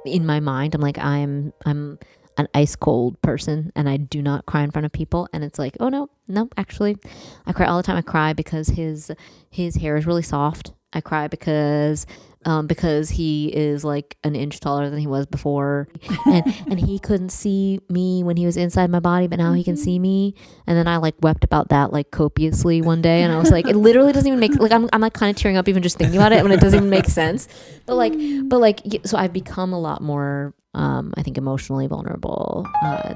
in my mind, I'm like, I'm an ice cold person and I do not cry in front of people. And it's like, oh no, actually I cry all the time. I cry because his hair is really soft. I cry because he is like an inch taller than he was before, and he couldn't see me when he was inside my body, but now he can see me. And then I like wept about that like copiously one day, and I was like, it literally doesn't even make like I'm like kind of tearing up even just thinking about it when it doesn't even make sense. But like so I've become a lot more I think emotionally vulnerable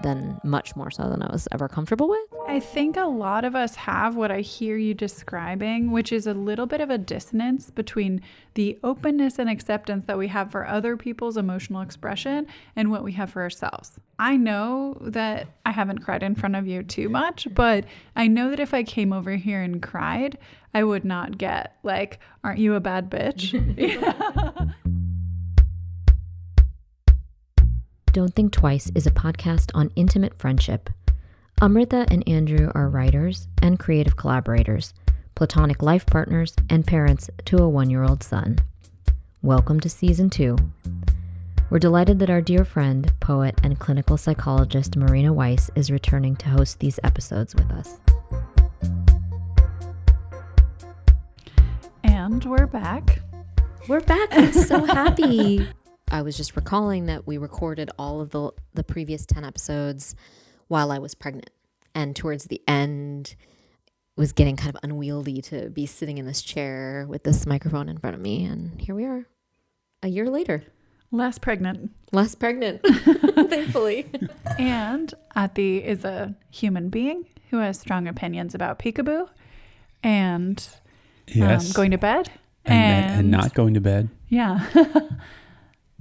than much more so than I was ever comfortable with. I think a lot of us have what I hear you describing, which is a little bit of a dissonance between the openness and acceptance that we have for other people's emotional expression and what we have for ourselves. I know that I haven't cried in front of you too much, but I know that if I came over here and cried, I would not get like, aren't you a bad bitch? Don't Think Twice is a podcast on intimate friendship. Amrita and Andrew are writers and creative collaborators, platonic life partners, and parents to a 1-year-old son. Welcome to Season 2. We're delighted that our dear friend, poet, and clinical psychologist Marina Weiss is returning to host these episodes with us. And we're back. We're back. I'm so happy. I was just recalling that we recorded all of the previous 10 episodes while I was pregnant. And towards the end, it was getting kind of unwieldy to be sitting in this chair with this microphone in front of me. And here we are, a year later. Less pregnant, thankfully. And Ati is a human being who has strong opinions about peekaboo and going to bed. And not going to bed. Yeah.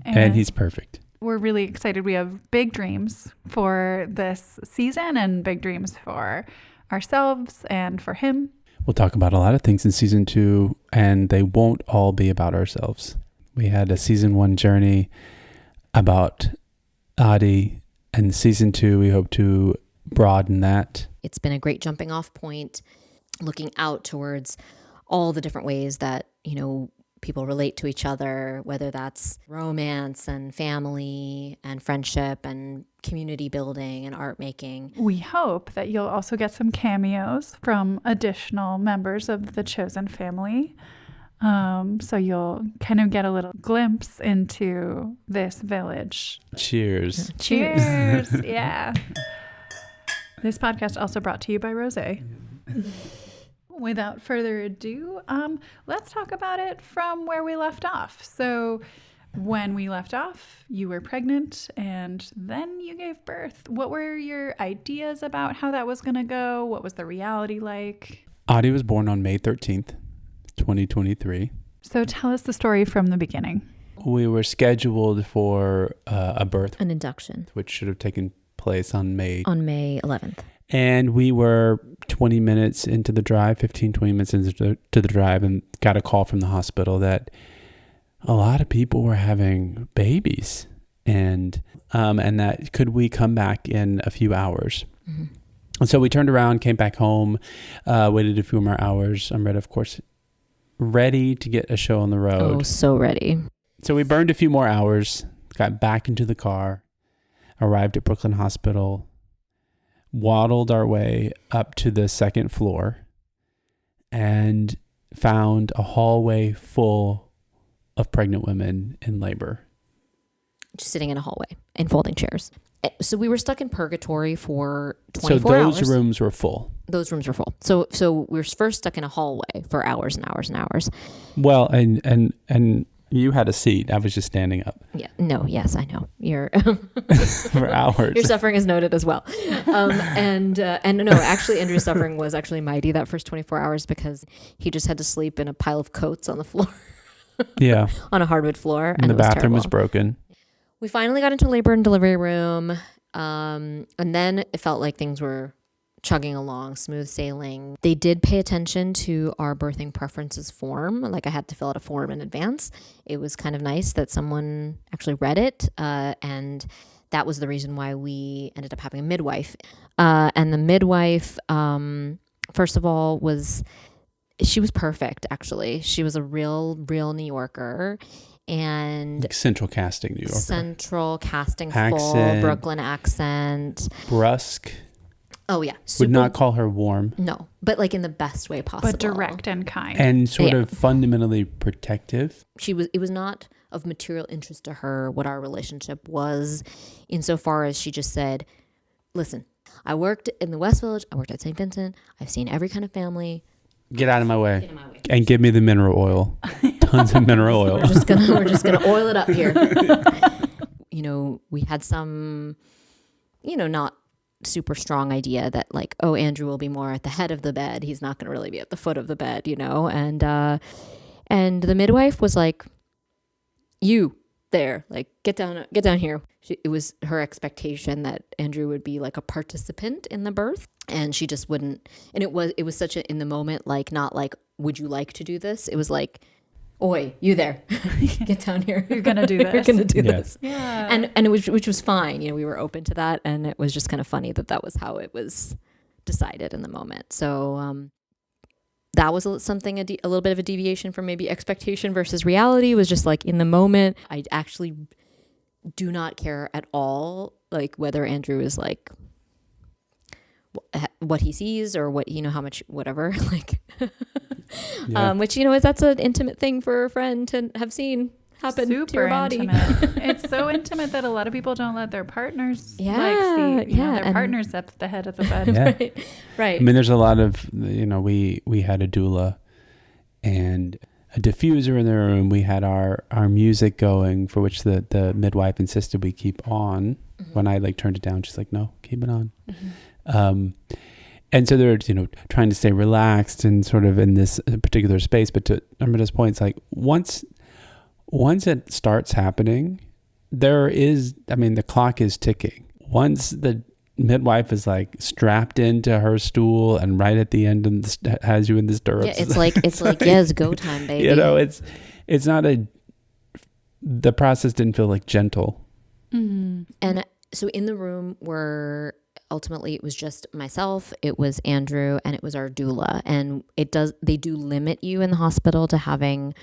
And he's perfect. We're really excited. We have big dreams for this season and big dreams for ourselves and for him. We'll talk about a lot of things in Season 2, and they won't all be about ourselves. We had a Season 1 journey about Adi, and Season 2, we hope to broaden that. It's been a great jumping off point, looking out towards all the different ways that, people relate to each other, whether that's romance and family and friendship and community building and art making. We hope that you'll also get some cameos from additional members of the chosen family. So you'll kind of get a little glimpse into this village. Cheers. Cheers. Yeah. This podcast also brought to you by Rosé. Without further ado, let's talk about it from where we left off. So when we left off, you were pregnant and then you gave birth. What were your ideas about how that was going to go? What was the reality like? Adi was born on May 13th, 2023. So tell us the story from the beginning. We were scheduled for a birth. An induction. Which should have taken place on May 11th. And we were 20 minutes into the drive, 20 minutes into the drive, and got a call from the hospital that a lot of people were having babies, and that could we come back in a few hours. Mm-hmm. And so we turned around, came back home, waited a few more hours. I'm ready, of course, ready to get a show on the road. Oh, so ready. So we burned a few more hours, got back into the car, arrived at Brooklyn Hospital, waddled our way up to the second floor and found a hallway full of pregnant women in labor. Just sitting in a hallway in folding chairs. So we were stuck in purgatory for 24 hours. So those rooms were full. Those rooms were full. So we were first stuck in a hallway for hours and hours and hours. Well, and you had a seat. I was just standing up. Yeah. No. Yes, I know. You're for hours. Your suffering is noted as well. And no, actually, Andrew's suffering was actually mighty that first 24 hours because he just had to sleep in a pile of coats on the floor. Yeah. On a hardwood floor, and the bathroom was broken. We finally got into labor and delivery room, and then it felt like things were chugging along, smooth sailing. They did pay attention to our birthing preferences form. Like I had to fill out a form in advance. It was kind of nice that someone actually read it. And that was the reason why we ended up having a midwife. And the midwife, first of all, she was perfect, actually. She was a real New Yorker. and Like central casting New Yorker. central casting, full Accent. Brooklyn accent. Brusque. Oh yeah, Would not call her warm. No, but like in the best way possible. But direct and kind. And sort of fundamentally protective. It was not of material interest to her what our relationship was, insofar as she just said, listen, I worked in the West Village, I worked at St. Vincent, I've seen every kind of family. Get out of my way. And give me the mineral oil. Tons of mineral oil. We're just gonna oil it up here. We had some, not super strong idea that like, oh, Andrew will be more at the head of the bed. He's not gonna really be at the foot of the bed, and the midwife was like, you there, like get down here. It was her expectation that Andrew would be like a participant in the birth, and she just wouldn't. And it was such a in the moment, like not like, would you like to do this? It was like, oi, you there, get down here. You're gonna do this. You're gonna do this. Yeah. And it was, which was fine. We were open to that, and it was just kind of funny that was how it was decided in the moment. So that was something, a little bit of a deviation from maybe expectation versus reality. Was just like in the moment, I actually do not care at all, like whether Andrew is like what he sees or what, how much, whatever, like, which, that's an intimate thing for a friend to have seen happen Super to your body. Intimate. It's so intimate that a lot of people don't let their partners see. Their partners at the head of the bed. Yeah. Right. I mean, there's a lot of, we had a doula and a diffuser in the room. We had our music going, for which the midwife insisted we keep on. Mm-hmm. When I turned it down, she's like, no, keep it on. Mm-hmm. And so they're, trying to stay relaxed and sort of in this particular space. But to Amrita's point, it's like once it starts happening, the clock is ticking. Once the midwife is like strapped into her stool and right at the end and has you in the stirrups. Yeah, it's like yes, go time, baby. It's not the process didn't feel like gentle. Mm-hmm. And so in the room were ultimately it was just myself, it was Andrew, and it was our doula. And they do limit you in the hospital to having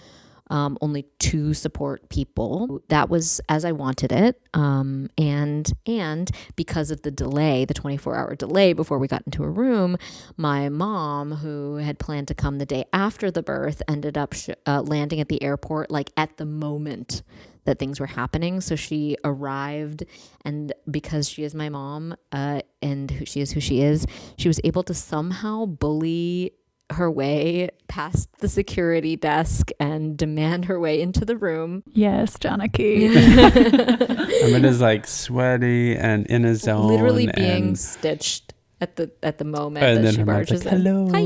only 2 support people. That was as I wanted it. And because of the delay, the 24-hour delay before we got into a room, my mom, who had planned to come the day after the birth, ended up landing at the airport like at the moment that things were happening. So she arrived, and because she is my mom, and she is who she is, she was able to somehow bully her way past the security desk and demand her way into the room. Yes, Janaki. Amrita's like sweaty and in a zone, literally being stitched at the moment and that then she her mom's barges like, in. hello. Hi.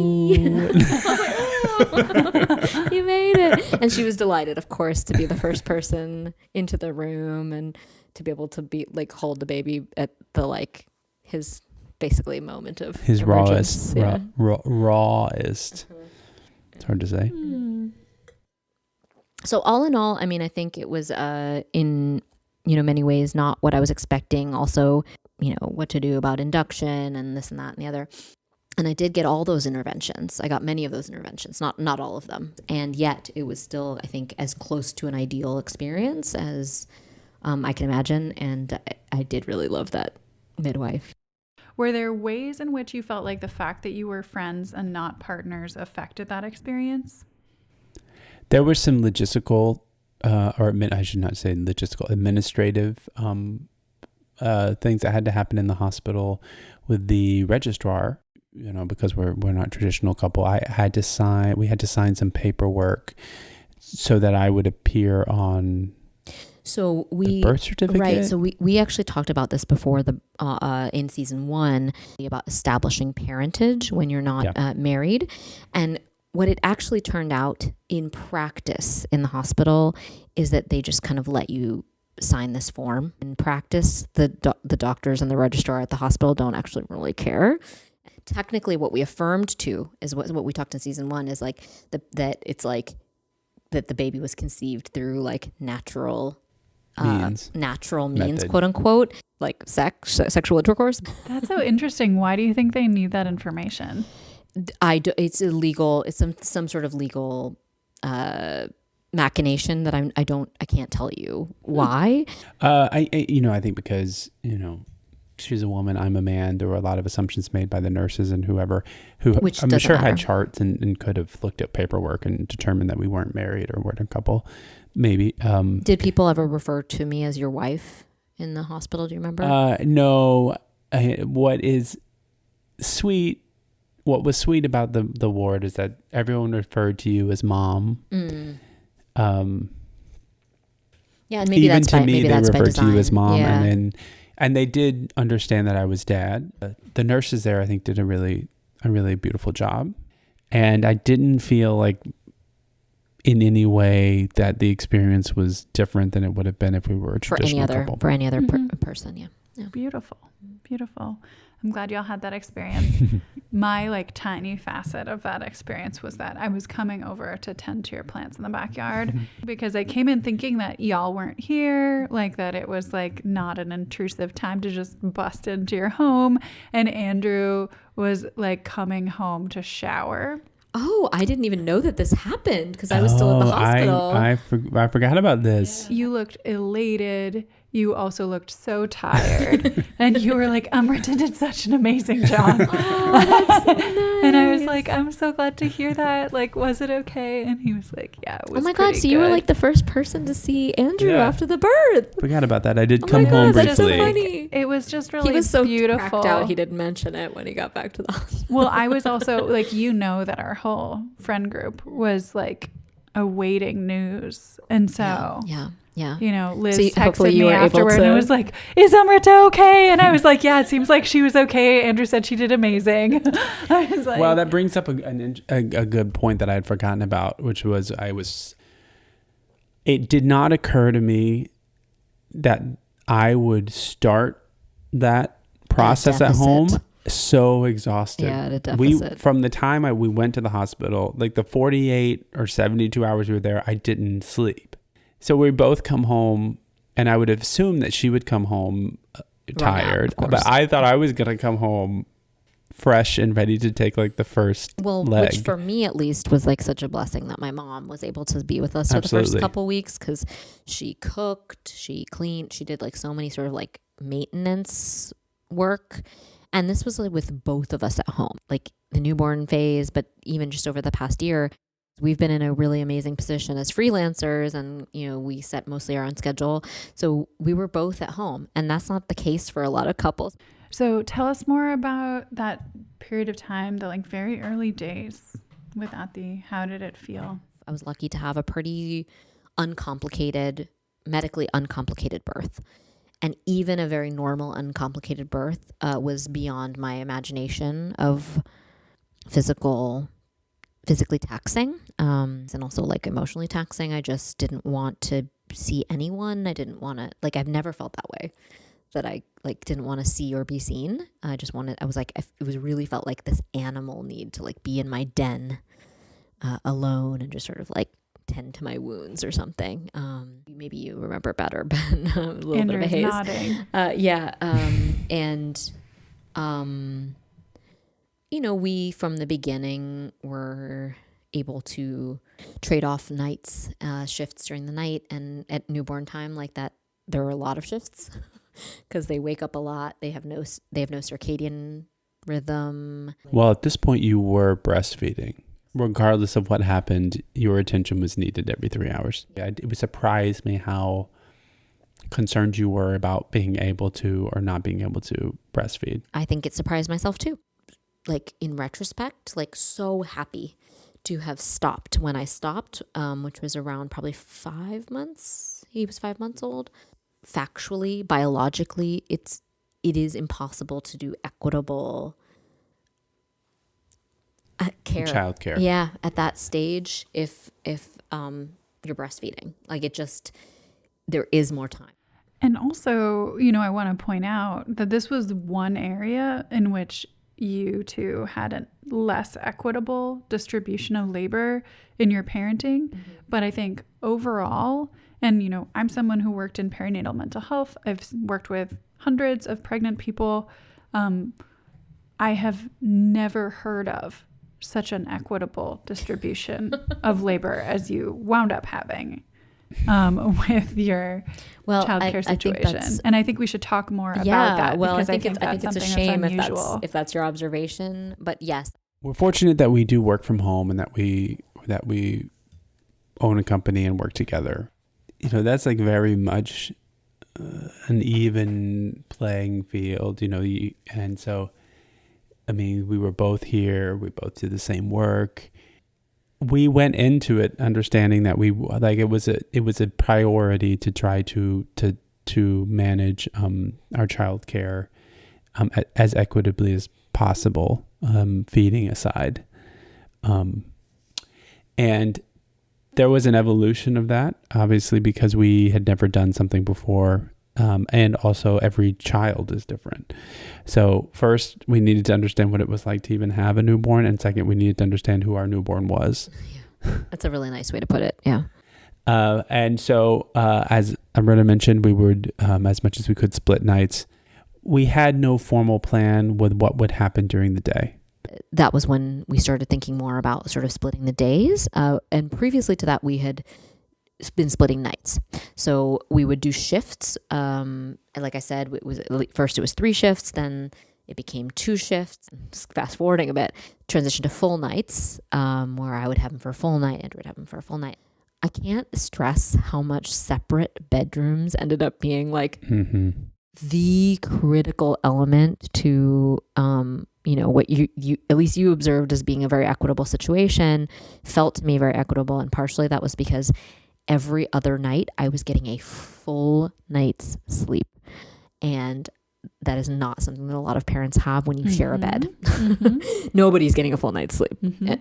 You made it. And she was delighted, of course, to be the first person into the room and to be able to hold the baby at the his basically moment of his emergence. rawest. Mm-hmm. It's hard to say. So all in all, I mean, I think it was in many ways not what I was expecting. Also, what to do about induction and this and that and the other. And I did get all those interventions. I got many of those interventions, not all of them. And yet it was still, I think, as close to an ideal experience as I can imagine. And I did really love that midwife. Were there ways in which you felt like the fact that you were friends and not partners affected that experience? There were some logistical, I should not say logistical, administrative things that had to happen in the hospital with the registrar. Because we're not a traditional couple, we had to sign some paperwork so that I would appear on the birth certificate. Right. So we actually talked about this before in season 1 about establishing parentage when you're not married. And what it actually turned out in practice in the hospital is that they just kind of let you sign this form. In practice, the doctors and the registrar at the hospital don't actually really care. Technically, what we affirmed to is what we talked in season 1 is that it's like that the baby was conceived through natural means, method, quote unquote, like sexual intercourse. That's so interesting. Why do you think they need that information? It's illegal. It's some sort of legal machination that I can't tell you why. I think because, she's a woman, I'm a man. There were a lot of assumptions made by the nurses and whoever Which I'm doesn't sure matter. had charts and could have looked at paperwork and determined that we weren't married or weren't a couple. Maybe. Did people ever refer to me as your wife in the hospital? Do you remember? No. What was sweet about the ward is that everyone referred to you as mom. Yeah, and maybe even that's to by, me, maybe they that's by referred to you as design. mom, Yeah. and they did understand that I was dad. The nurses there, I think, did a really beautiful job, and I didn't feel like in any way that the experience was different than it would have been if we were a traditional couple. For any other person. Yeah. Beautiful. I'm glad y'all had that experience. My like tiny facet of that experience was that I was coming over to tend to your plants in the backyard because I came in thinking that y'all weren't here, like that it was like not an intrusive time to just bust into your home. And Andrew was like coming home to shower. Oh, I didn't even know that this happened because I was still at the hospital. I forgot about this. You looked elated. You also looked so tired. And you were like, Umberton did such an amazing job. Oh, that's so nice. And I was like, I'm so glad to hear that. Like, was it okay? And he was like, yeah, it was Oh my God, so you were like the first person to see Andrew after the birth. Forgot about that. I did Oh come my home God, that's briefly. so funny. It was just really He was so beautiful. cracked out. He didn't mention it when he got back to the hospital. Well, I was also like, that our whole friend group was like awaiting news. And so, Yeah. Liz So texted you me were able afterward to- and was like, is Umrita okay? And I was like, yeah, it seems like she was okay. Andrew said she did amazing. I was like, Well, that brings up a good point that I had forgotten about, which was it did not occur to me that I would start that process at home so exhausted. Yeah, at a deficit. From the time we went to the hospital, like the 48 or 72 hours we were there, I didn't sleep. So we both come home, and I would assume that she would come home tired, but I thought I was going to come home fresh and ready to take like the first leg. Which for me at least was like such a blessing that my mom was able to be with us for the first couple weeks, because she cooked, she cleaned, she did like so many sort of like maintenance work. And this was like with both of us at home, like the newborn phase, but even just over the past year, we've been in a really amazing position as freelancers, and we set mostly our own schedule. So we were both at home, and that's not the case for a lot of couples. so tell us more about that period of time, the like very early days with Ati. How did it feel? I was lucky to have a pretty medically uncomplicated birth. And even a very normal, uncomplicated birth was beyond my imagination of physically taxing, and also like emotionally taxing. I just didn't want to see anyone. I didn't want to, like, I've never felt that way, that I like didn't want to see or be seen. It really felt like this animal need to like be in my den alone and just sort of like tend to my wounds or something. Maybe you remember better, Ben. A little Andrew's bit of a haze. Nodding. We from the beginning were able to trade off nights, shifts during the night, and at newborn time, like that, there were a lot of shifts because they wake up a lot. They have no circadian rhythm. Well, at this point, you were breastfeeding. Regardless of what happened, your attention was needed every 3 hours. It would surprise me how concerned you were about being able to or not being able to breastfeed. I think it surprised myself too. Like in retrospect, like so happy to have stopped when I stopped, which was around probably 5 months. He was 5 months old. Factually, biologically, it is impossible to do equitable care. Child care. Yeah, at that stage, if you're breastfeeding, like there is more time. And also, I want to point out that this was one area in which you two had a less equitable distribution of labor in your parenting. Mm-hmm. But I think overall, and I'm someone who worked in perinatal mental health. I've worked with hundreds of pregnant people. I have never heard of such an equitable distribution of labor as you wound up having with your childcare situation. And I think we should talk more about that. Well, because I think it's a shame if that's your observation. But yes, we're fortunate that we do work from home and that we own a company and work together. That's like very much an even playing field. And so, I mean, we were both here. We both did the same work. We went into it understanding that it was a priority to try to manage our child care as equitably as possible, feeding aside. And there was an evolution of that, obviously, because we had never done something before. And also every child is different. So first we needed to understand what it was like to even have a newborn. And second, we needed to understand who our newborn was. Yeah. That's a really nice way to put it. Yeah. And so, as Marina mentioned, we would, as much as we could, split nights. We had no formal plan with what would happen during the day. That was when we started thinking more about sort of splitting the days. And previously to that, we had been splitting nights. So we would do shifts. And like I said, first it was 3 shifts, then it became 2 shifts. Fast forwarding a bit, transitioned to full nights, where I would have him for a full night, Andrew would have him for a full night. I can't stress how much separate bedrooms ended up being like the critical element to, what you at least you observed as being a very equitable situation, felt to me very equitable. And partially that was because every other night I was getting a full night's sleep. And that is not something that a lot of parents have when you share a bed. Nobody's getting a full night's sleep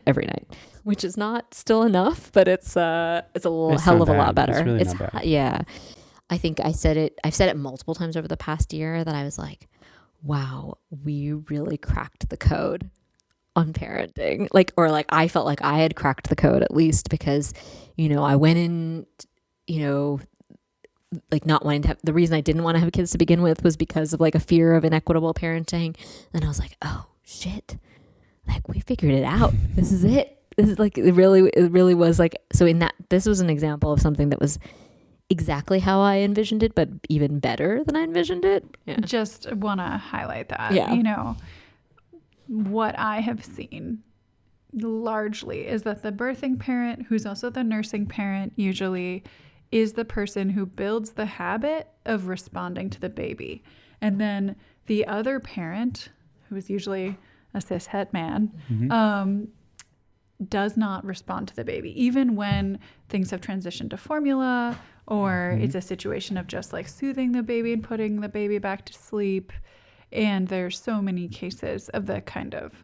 every night, which is not still enough, but it's a hell of a lot better. It's really not bad. Yeah. I think I've said it multiple times over the past year that I was like, wow, we really cracked the code on parenting. I felt like I had cracked the code at least because, I went in, not wanting to have, the reason I didn't want to have kids to begin with was because of a fear of inequitable parenting. And I was like, oh shit, we figured it out. This is it. This is it really was so in that, this was an example of something that was exactly how I envisioned it, but even better than I envisioned it. Yeah. Just want to highlight that. Yeah. What I have seen largely is that the birthing parent, who's also the nursing parent, usually is the person who builds the habit of responding to the baby. And then the other parent, who is usually a cishet man, does not respond to the baby, even when things have transitioned to formula or it's a situation of just soothing the baby and putting the baby back to sleep. And there's so many cases of the kind of,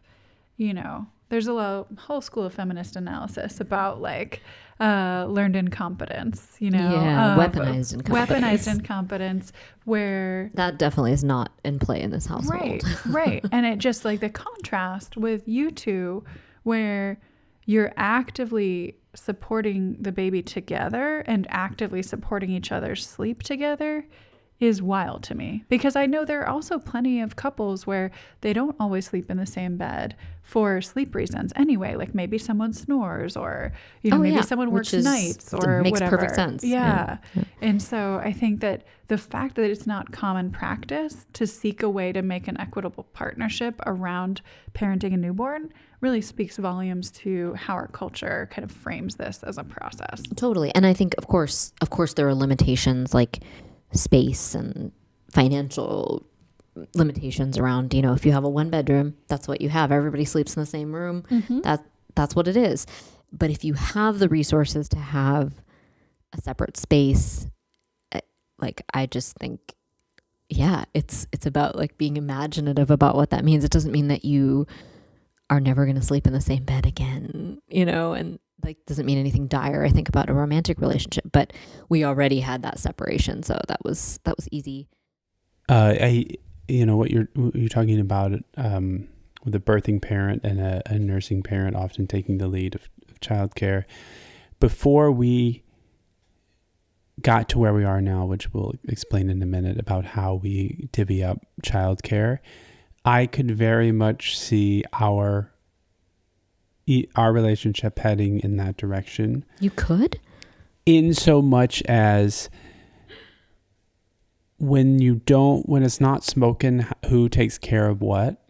there's a whole school of feminist analysis about learned incompetence, weaponized incompetence. Weaponized incompetence, where that definitely is not in play in this household. Right. And it just the contrast with you two, where you're actively supporting the baby together and actively supporting each other's sleep together is wild to me, because I know there are also plenty of couples where they don't always sleep in the same bed for sleep reasons anyway. Maybe someone snores or, maybe someone works nights or makes whatever. Perfect sense. Yeah. And so I think that the fact that it's not common practice to seek a way to make an equitable partnership around parenting a newborn really speaks volumes to how our culture kind of frames this as a process. Totally. And I think, of course, there are limitations like space and financial limitations around, if you have a 1-bedroom, that's what you have. Everybody sleeps in the same room. That's what it is. But if you have the resources to have a separate space, I just think, it's about being imaginative about what that means. It doesn't mean that you are never going to sleep in the same bed again, and doesn't mean anything dire, I think, about a romantic relationship, but we already had that separation. So that was easy. What you're talking about, with a birthing parent and a nursing parent often taking the lead of childcare. Before we got to where we are now, which we'll explain in a minute about how we divvy up childcare, I could very much see our our relationship heading in that direction. You could? In so much as when it's not spoken who takes care of what,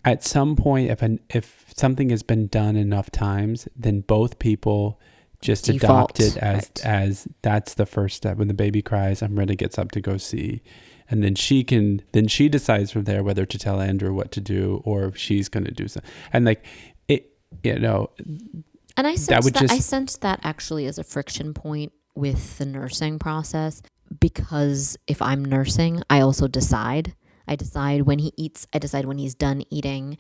at some point, if something has been done enough times, then both people just Default, adopt it right. as that's the first step. When the baby cries, Amrita gets up to go see. And then she decides from there whether to tell Andrew what to do or if she's going to do something. And like it, And I sensed that actually as a friction point with the nursing process, because if I'm nursing, I also decide. I decide when he eats. I decide when he's done eating.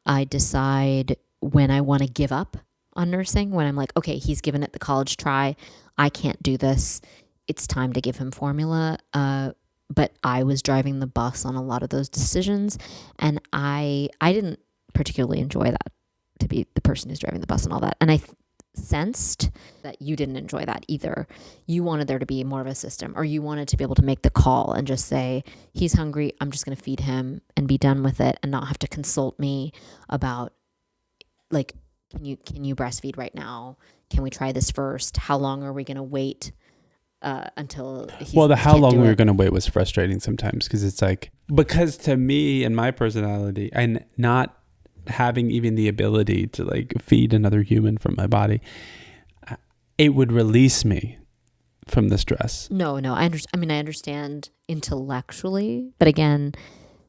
I decide when I want to give up on nursing, when I'm like, okay, he's given it the college try. I can't do this. It's time to give him formula. But I was driving the bus on a lot of those decisions, and I didn't particularly enjoy that, to be the person who's driving the bus and all that. And I sensed that you didn't enjoy that either. You wanted there to be more of a system, or you wanted to be able to make the call and just say, he's hungry, I'm just going to feed him and be done with it, and not have to consult me about, like, can you breastfeed right now? Can we try this first? How long are we going to wait until how long we were going to wait was frustrating sometimes, because it's like, because to me and my personality, and not having even the ability to like feed another human from my body, it would release me from the stress. No, I understand intellectually, but again,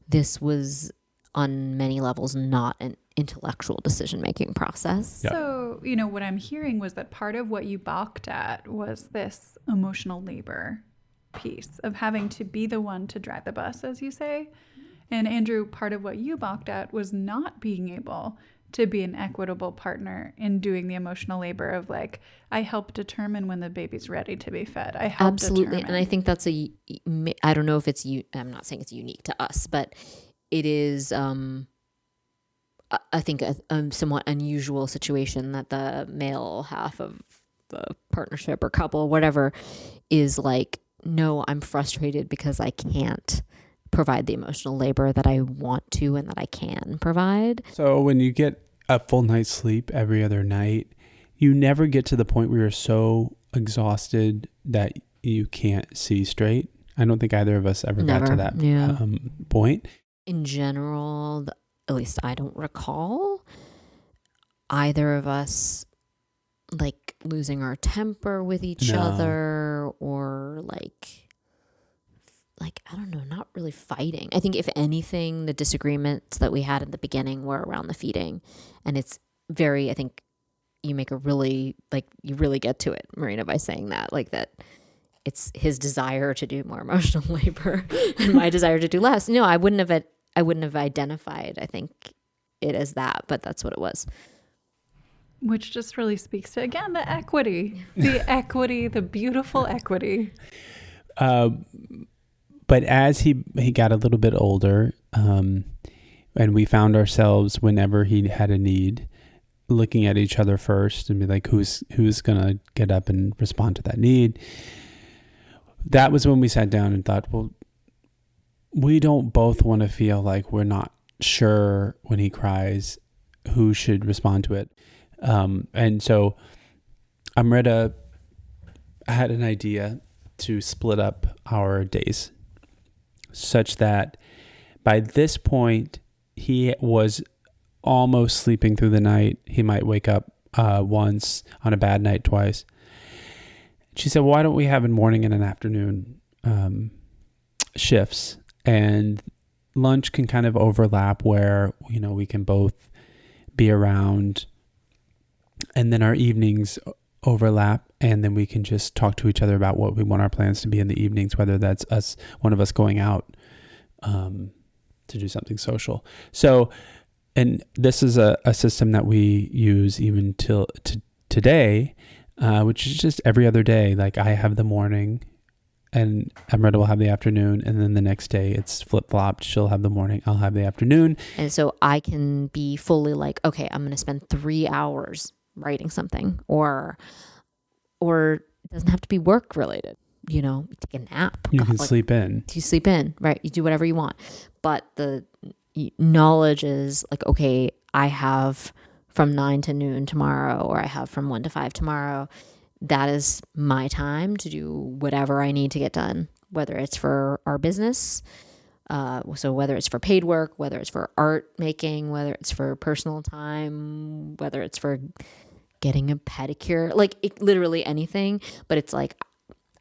this was on many levels not an intellectual decision-making process. Yeah. So, what I'm hearing was that part of what you balked at was this emotional labor piece of having to be the one to drive the bus, as you say. And Andrew, part of what you balked at was not being able to be an equitable partner in doing the emotional labor of like, I help determine when the baby's ready to be fed. I help Absolutely. determine. And I think that's I don't know if it's, I'm not saying it's unique to us, but it is, I think a somewhat unusual situation that the male half of the partnership or couple, whatever, is like, no, I'm frustrated because I can't provide the emotional labor that I want to and that I can provide. So when you get a full night's sleep every other night, you never get to the point where you're so exhausted that you can't see straight. I don't think either of us ever got to that point. In general, at least I don't recall either of us like losing our temper with each other, or like I don't know, not really fighting. I think if anything, the disagreements that we had at the beginning were around the feeding, and it's very, I think you make a really, like, you really get to it, Marina, by saying that, like, that it's his desire to do more emotional labor and my desire to do less. No, I wouldn't have identified, I think, it as that, but that's what it was. Which just really speaks to, again, the equity, the beautiful equity. But as he got a little bit older, and we found ourselves, whenever he had a need, looking at each other first and be like, who's going to get up and respond to that need? That was when we sat down and thought, well, we don't both want to feel like we're not sure when he cries who should respond to it. And so Amrita had an idea to split up our days, such that by this point he was almost sleeping through the night. He might wake up once, on a bad night twice. She said, well, why don't we have a morning and an afternoon shifts, and lunch can kind of overlap where, we can both be around, and then our evenings overlap, and then we can just talk to each other about what we want our plans to be in the evenings, whether that's one of us going out to do something social. So, and this is a system that we use even till today, which is just every other day. Like, I have the morning and Amrita will have the afternoon, and then the next day it's flip-flopped. She'll have the morning, I'll have the afternoon. And so I can be fully like, okay, I'm going to spend 3 hours writing something, or it doesn't have to be work related. You take a nap. You can sleep in. You sleep in, right? You do whatever you want. But the knowledge is like, okay, I have from 9 to noon tomorrow, or I have from 1 to 5 tomorrow. That is my time to do whatever I need to get done, whether it's for our business. So whether it's for paid work, whether it's for art making, whether it's for personal time, whether it's for getting a pedicure, like literally anything. But it's like,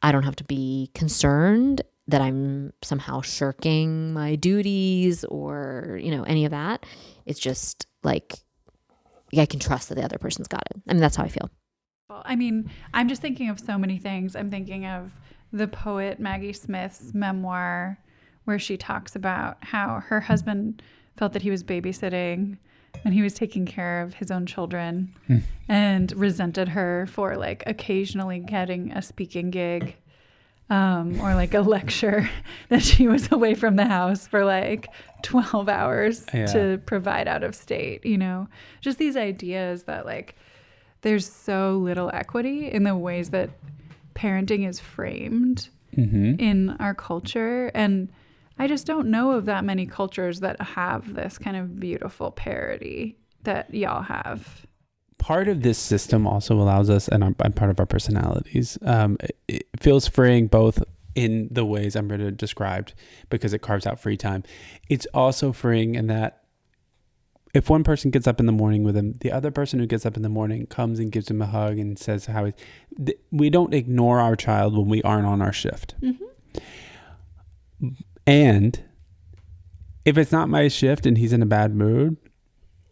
I don't have to be concerned that I'm somehow shirking my duties or, any of that. It's just like, I can trust that the other person's got it. I mean, that's how I feel. Well, I mean, I'm just thinking of so many things. I'm thinking of the poet Maggie Smith's memoir, where she talks about how her husband felt that he was babysitting and he was taking care of his own children and resented her for like occasionally getting a speaking gig or like a lecture that she was away from the house for like 12 hours to provide out of state, just these ideas that like there's so little equity in the ways that parenting is framed in our culture. And I just don't know of that many cultures that have this kind of beautiful parity that y'all have. Part of this system also allows us, and I'm part of our personalities, it feels freeing both in the ways I'm going to describe because it carves out free time. It's also freeing in that if one person gets up in the morning with him, the other person who gets up in the morning comes and gives him a hug and says how we don't ignore our child when we aren't on our shift. And if it's not my shift and he's in a bad mood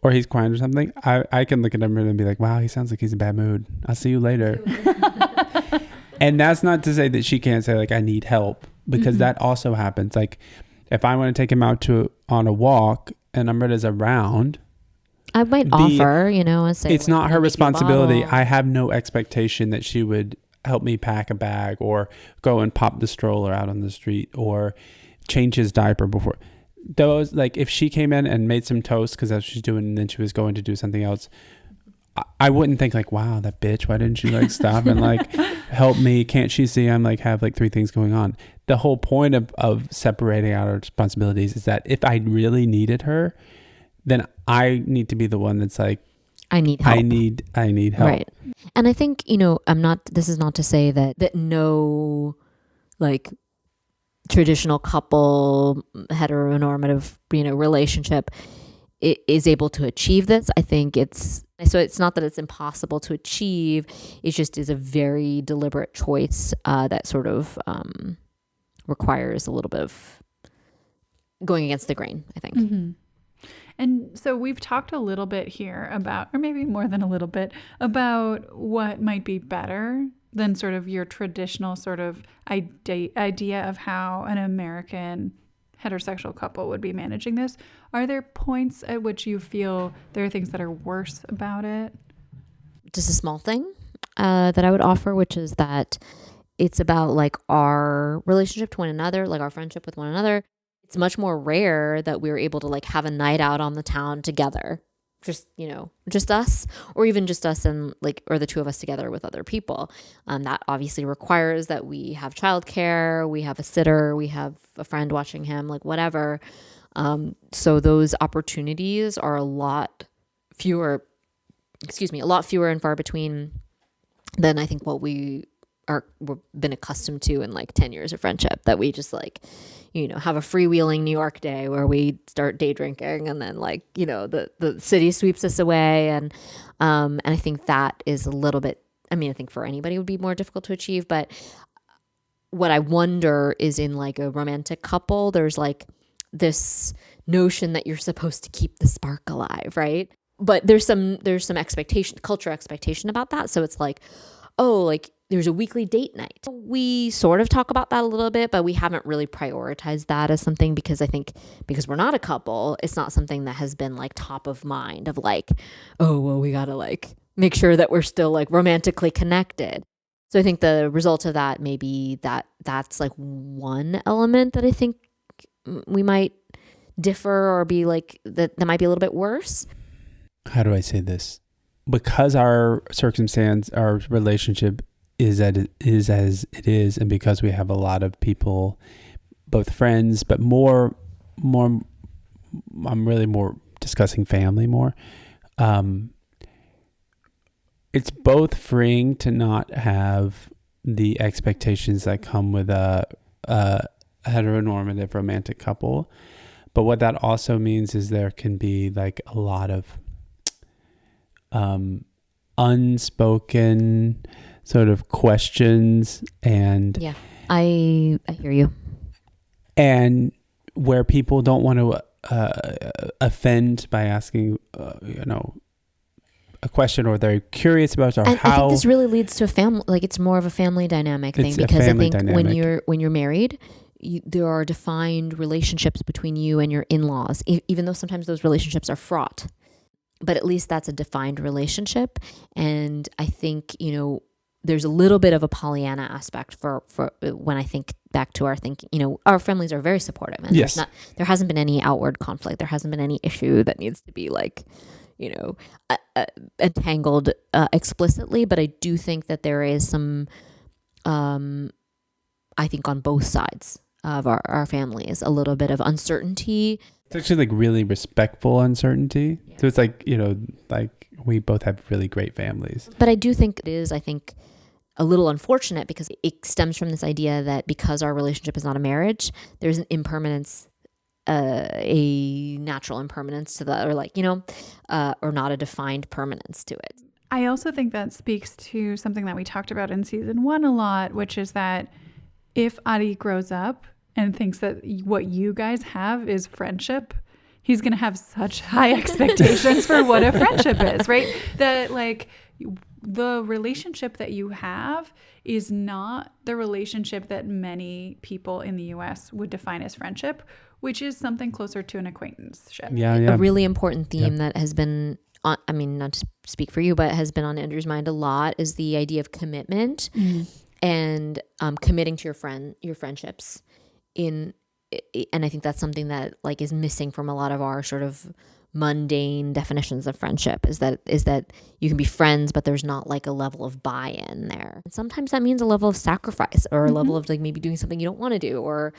or he's crying or something, I can look at him and be like, wow, he sounds like he's in a bad mood. I'll see you later. And that's not to say that she can't say like, I need help, because that also happens. Like if I want to take him out on a walk and Amrita's around, I might offer, and say it's not her responsibility. I have no expectation that she would help me pack a bag or go and pop the stroller out on the street or change his diaper before. Those, like if she came in and made some toast because that's what she's doing and then she was going to do something else, I wouldn't think like, wow, that bitch, why didn't she like stop and like help me? Can't she see I'm like have like 3 things going on? The whole point of separating out our responsibilities is that if I really needed her, then I need to be the one that's like, I need help. I need help. Right. And I think, this is not to say that no like traditional couple heteronormative, relationship is able to achieve this. I think it's not that it's impossible to achieve. It just is a very deliberate choice that sort of requires a little bit of going against the grain, I think. And so we've talked a little bit here about, or maybe more than a little bit, about what might be better than sort of your traditional sort of idea of how an American heterosexual couple would be managing this. Are there points at which you feel there are things that are worse about it? Just a small thing that I would offer, which is that it's about like our relationship to one another, like our friendship with one another. It's much more rare that we're able to like have a night out on the town together. Just us, or even just us and like, or the two of us together with other people. That obviously requires that we have childcare, we have a sitter, we have a friend watching him, like whatever. So those opportunities are a lot fewer and far between than I think what we've been accustomed to in like 10 years of friendship, that we just like, have a freewheeling New York day where we start day drinking and then like, the city sweeps us away. And I think that is a little bit, I think for anybody it would be more difficult to achieve. But what I wonder is in like a romantic couple, there's like this notion that you're supposed to keep the spark alive, right? But there's some expectation, cultural expectation about that. So it's like, oh, like there's a weekly date night. We sort of talk about that a little bit, but we haven't really prioritized that as something, because I think because we're not a couple, it's not something that has been like top of mind of like, oh, well, we got to like make sure that we're still like romantically connected. So I think the result of that may be that's like one element that I think we might differ or be like, that might be a little bit worse. How do I say this? Because our circumstance, our relationship is as it is, and because we have a lot of people, both friends, but more, I'm really more discussing family more. it's both freeing to not have the expectations that come with a heteronormative romantic couple. But what that also means is there can be like a lot of unspoken sort of questions and Yeah, I hear you. And where people don't want to offend by asking, a question, or they're curious about, or and how. I think this really leads to a family, like it's more of a family dynamic thing, because I think when you're married, there are defined relationships between you and your in-laws, even though sometimes those relationships are fraught. But at least that's a defined relationship. And I think, there's a little bit of a Pollyanna aspect for when I think back to our thinking, our families are very supportive, and yes, there hasn't been any outward conflict. There hasn't been any issue that needs to be like, entangled explicitly. But I do think that there is some, I think on both sides of our families, a little bit of uncertainty. It's actually like really respectful uncertainty. Yeah. So it's like, like we both have really great families. But I do think it is, a little unfortunate, because it stems from this idea that because our relationship is not a marriage, there's an impermanence, a natural impermanence to that, or or not a defined permanence to it. I also think that speaks to something that we talked about in season 1 a lot, which is that if Ari grows up and thinks that what you guys have is friendship, he's going to have such high expectations for what a friendship is, right? That like the relationship that you have is not the relationship that many people in the US would define as friendship, which is something closer to an acquaintanceship. Yeah. A really important theme that has been on, not to speak for you, but has been on Andrew's mind a lot, is the idea of commitment and committing to your friendships. And I think that's something that like is missing from a lot of our sort of mundane definitions of friendship, is that you can be friends, but there's not like a level of buy-in there. And sometimes that means a level of sacrifice, or a level of like maybe doing something you don't want to do, or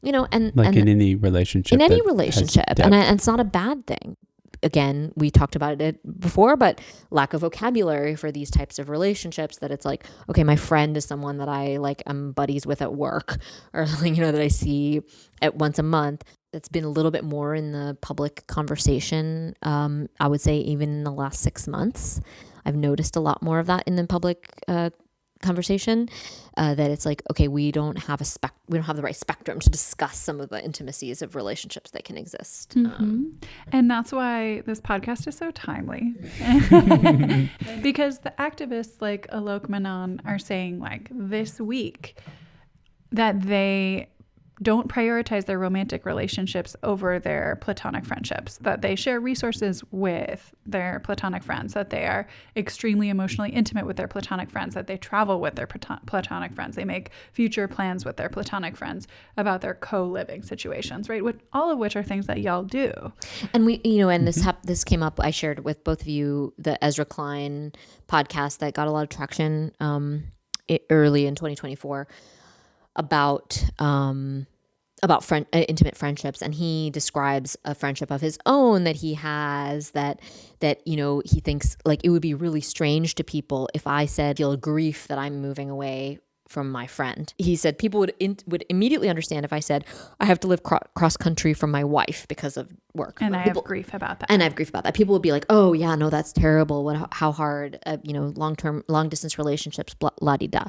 and in any relationship. and it's not a bad thing. Again, we talked about it before, but lack of vocabulary for these types of relationships, that it's like, okay, my friend is someone that I like, I'm buddies with at work, or that I see at once a month. That's been a little bit more in the public conversation. I would say even in the last 6 months, I've noticed a lot more of that in the public conversation, that it's like, okay, we don't have the right spectrum to discuss some of the intimacies of relationships that can exist. And that's why this podcast is so timely. Because the activists like Alok Menon are saying like this week that they don't prioritize their romantic relationships over their platonic friendships, that they share resources with their platonic friends, that they are extremely emotionally intimate with their platonic friends, that they travel with their platonic friends, they make future plans with their platonic friends about their co-living situations, right? All of which are things that y'all do. And we, and this came up, I shared with both of you the Ezra Klein podcast that got a lot of traction early in 2024 about intimate friendships, and he describes a friendship of his own that he has that he thinks like it would be really strange to people if I said feel grief that I'm moving away from my friend. He said people would immediately understand if I said I have to live cross country from my wife because of work, and I have grief about that. People would be like, oh yeah, no, that's terrible. How hard, long distance relationships, la di da.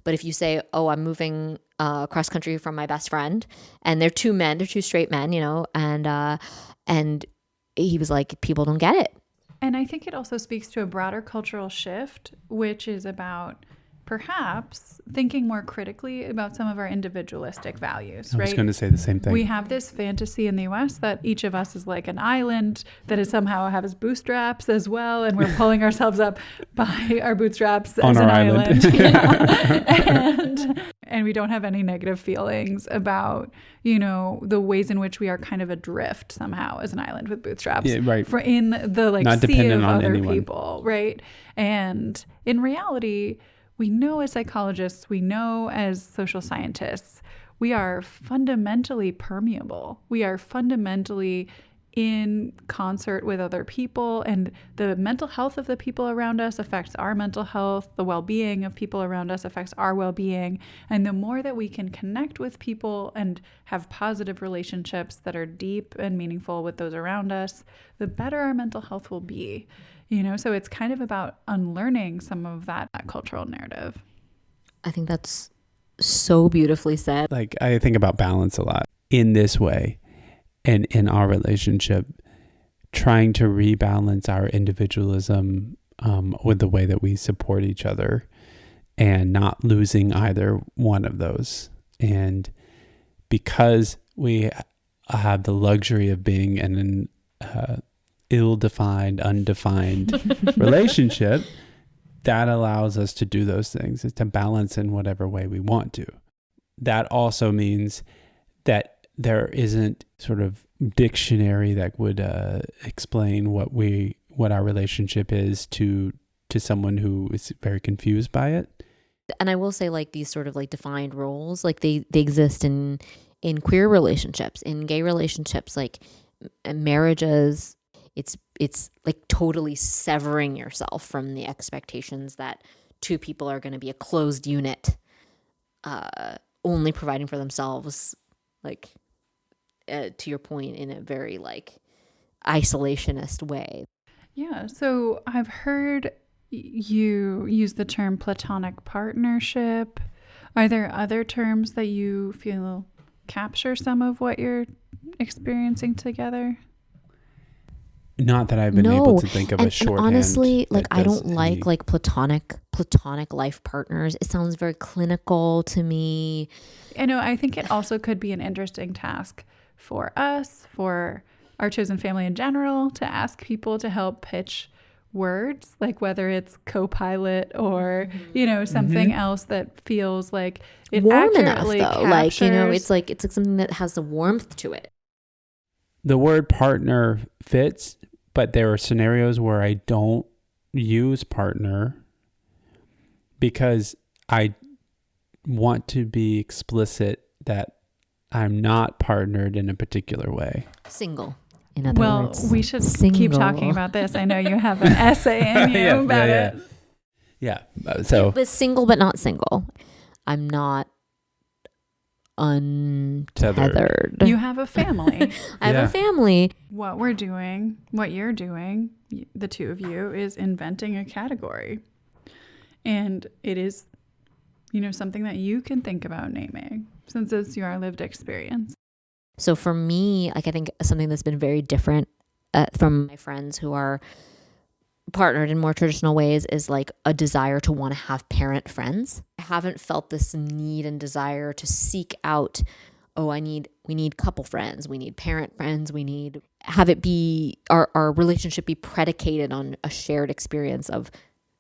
But if you say, oh, I'm moving cross country from my best friend, and they're two straight men, and he was like, people don't get it. And I think it also speaks to a broader cultural shift, which is about perhaps thinking more critically about some of our individualistic values, right? I was going to say the same thing. We have this fantasy in the US that each of us is like an island that is somehow has bootstraps as well, and we're pulling ourselves up by our bootstraps on as our an island. And we don't have any negative feelings about, the ways in which we are kind of adrift somehow as an island with bootstraps. Yeah, right. For in the like not sea of on other anyone. People, right? And in reality, we know as psychologists, we know as social scientists, we are fundamentally permeable. We are fundamentally in concert with other people, and the mental health of the people around us affects our mental health. The well-being of people around us affects our well-being. And the more that we can connect with people and have positive relationships that are deep and meaningful with those around us, the better our mental health will be. So it's kind of about unlearning some of that cultural narrative. I think that's so beautifully said. Like, I think about balance a lot in this way. And in our relationship, trying to rebalance our individualism with the way that we support each other and not losing either one of those. And because we have the luxury of being in an ill-defined, undefined relationship, that allows us to do those things, is to balance in whatever way we want to. That also means that there isn't sort of dictionary that would explain what our relationship is to someone who is very confused by it. And I will say, like, these sort of like defined roles, like they exist in queer relationships, in gay relationships, like marriages. It's like totally severing yourself from the expectations that two people are going to be a closed unit, only providing for themselves, like, to your point, in a very like isolationist way. Yeah. So I've heard you use the term platonic partnership. Are there other terms that you feel capture some of what you're experiencing together? Not that I've been able to think of a shorthand. And honestly, like, I don't like platonic life partners. It sounds very clinical to me. I think it also could be an interesting task for us, for our chosen family in general, to ask people to help pitch words, like whether it's co-pilot or, something else that feels like it warm enough, accurately though. captures. It's like something that has the warmth to it. The word partner fits, but there are scenarios where I don't use partner because I want to be explicit that I'm not partnered in a particular way. Single, in other words. Well, we should Single. keep talking about this. I know you have an essay in you about it. Yeah. So, but single, but not single. I'm not untethered. You have a family. I have a family. What we're doing, what you're doing, the two of you, is inventing a category. And it is, something that you can think about naming, since it's your lived experience. So for me, like, I think something that's been very different from my friends who are partnered in more traditional ways is like a desire to want to have parent friends. I haven't felt this need and desire to seek out, we need couple friends, we need parent friends, we need have it be our relationship be predicated on a shared experience of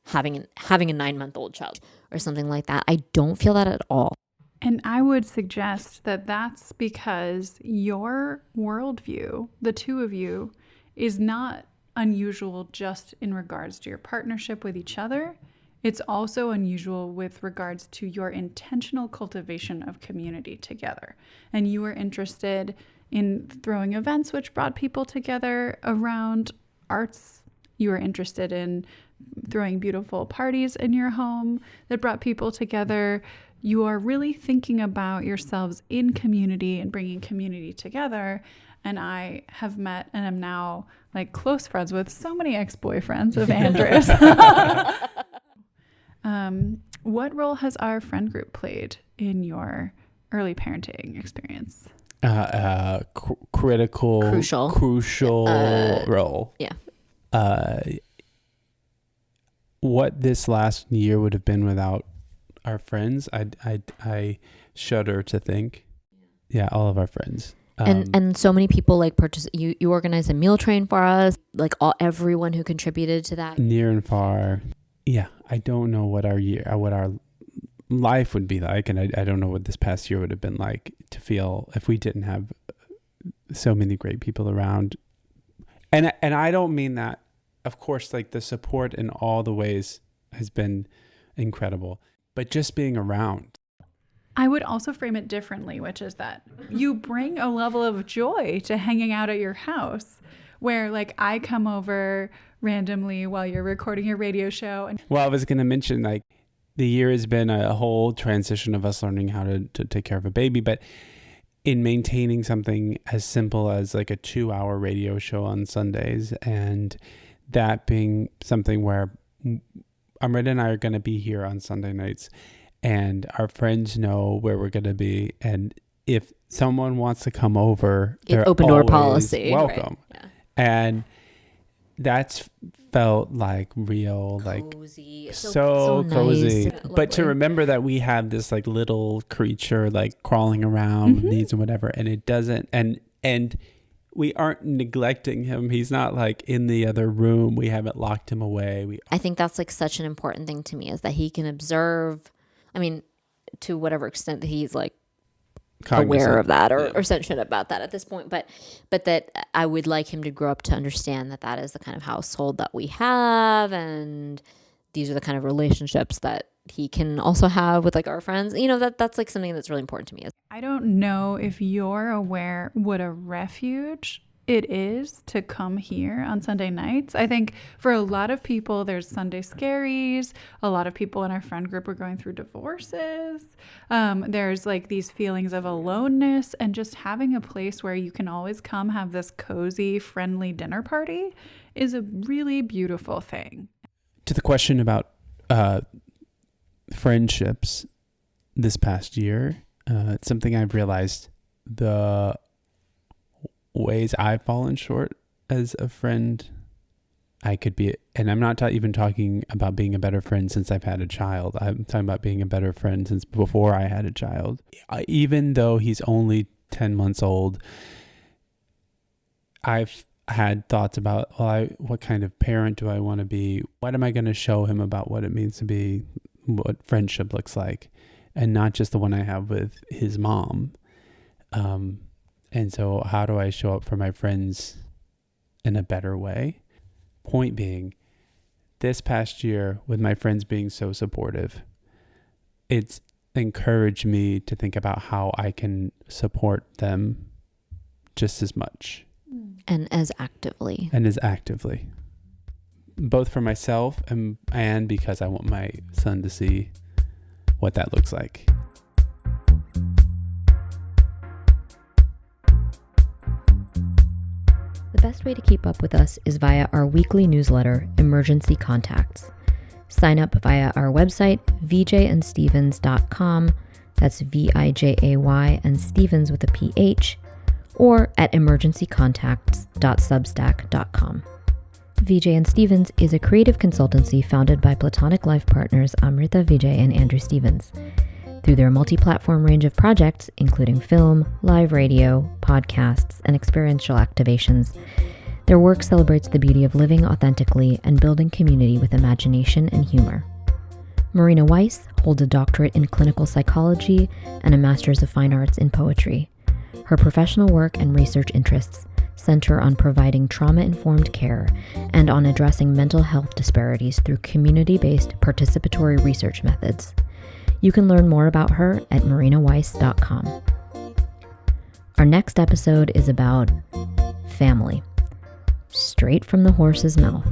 having a 9-month-old child or something like that. I don't feel that at all. And I would suggest that that's because your worldview, the two of you, is not unusual just in regards to your partnership with each other. It's also unusual with regards to your intentional cultivation of community together. And you were interested in throwing events which brought people together around arts. You were interested in throwing beautiful parties in your home that brought people together. You are really thinking about yourselves in community and bringing community together. And I have met and am now like close friends with so many ex-boyfriends of Andrew's. What role has our friend group played in your early parenting experience? Crucial role. Yeah. What this last year would have been without our friends, I shudder to think. Yeah, all of our friends. And so many people like you organized a meal train for us, like everyone who contributed to that. Near and far. Yeah, I don't know what our life would be like, and I don't know what this past year would have been like to feel if we didn't have so many great people around. And I don't mean that, of course, like the support in all the ways has been incredible, but just being around. I would also frame it differently, which is that you bring a level of joy to hanging out at your house. where like I come over randomly while you're recording your radio show. And well, I was going to mention, like, the year has been a whole transition of us learning how to take care of a baby, but in maintaining something as simple as like a 2-hour radio show on Sundays, and that being something where Amrita and I are going to be here on Sunday nights, and our friends know where we're going to be. And if someone wants to come over, they're open door always policy. welcome. Right. Yeah. And that's felt like real, like cozy. so cozy. Nice. But to remember that we have this like little creature like crawling around with needs and whatever, and it doesn't, and we aren't neglecting him. He's not like in the other room. We haven't locked him away. I think that's like such an important thing to me, is that he can observe. I mean, to whatever extent that he's like aware of that or sentient about that at this point, but that I would like him to grow up to understand that that is the kind of household that we have, and these are the kind of relationships that he can also have with like our friends. You know, that's like something that's really important to me. I don't know if you're aware what a refuge it is to come here on Sunday nights. I think for a lot of people, there's Sunday scaries. A lot of people in our friend group are going through divorces. There's like these feelings of aloneness, and just having a place where you can always come have this cozy, friendly dinner party is a really beautiful thing. To the question about friendships this past year, it's something I've realized the ways I've fallen short as a friend I could be, and I'm not even talking about being a better friend since I've had a child. I'm talking about being a better friend since before I had a child. Even though he's only 10 months old, I've had thoughts about, well, what kind of parent do I want to be? What am I going to show him about what it means to be, what friendship looks like, and not just the one I have with his mom. And so how do I show up for my friends in a better way? Point being, this past year, with my friends being so supportive, it's encouraged me to think about how I can support them just as much. And as actively. Both for myself and because I want my son to see what that looks like. The best way to keep up with us is via our weekly newsletter, Emergency Contacts. Sign up via our website, vjandstevens.com, that's VIJAY and Stevens with a PH, or at emergencycontacts.substack.com. VJ and Stevens is a creative consultancy founded by platonic life partners Amrita Vijay and Andrew Stevens. Through their multi-platform range of projects, including film, live radio, podcasts, and experiential activations, their work celebrates the beauty of living authentically and building community with imagination and humor. Marina Weiss holds a doctorate in clinical psychology and a master's of fine arts in poetry. Her professional work and research interests center on providing trauma-informed care and on addressing mental health disparities through community-based participatory research methods. You can learn more about her at marinaweiss.com. Our next episode is about family, straight from the horse's mouth.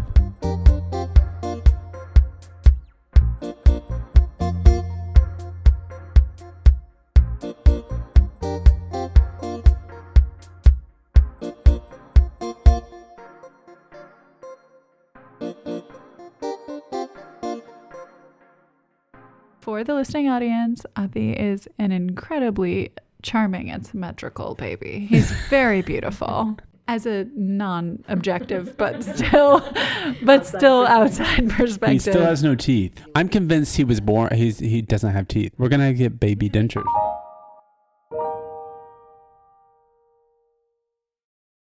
For the listening audience, Ati is an incredibly charming and symmetrical baby. He's very beautiful as a non-objective, but still outside perspective. He still has no teeth. I'm convinced he was born. He doesn't have teeth. We're gonna get baby dentures.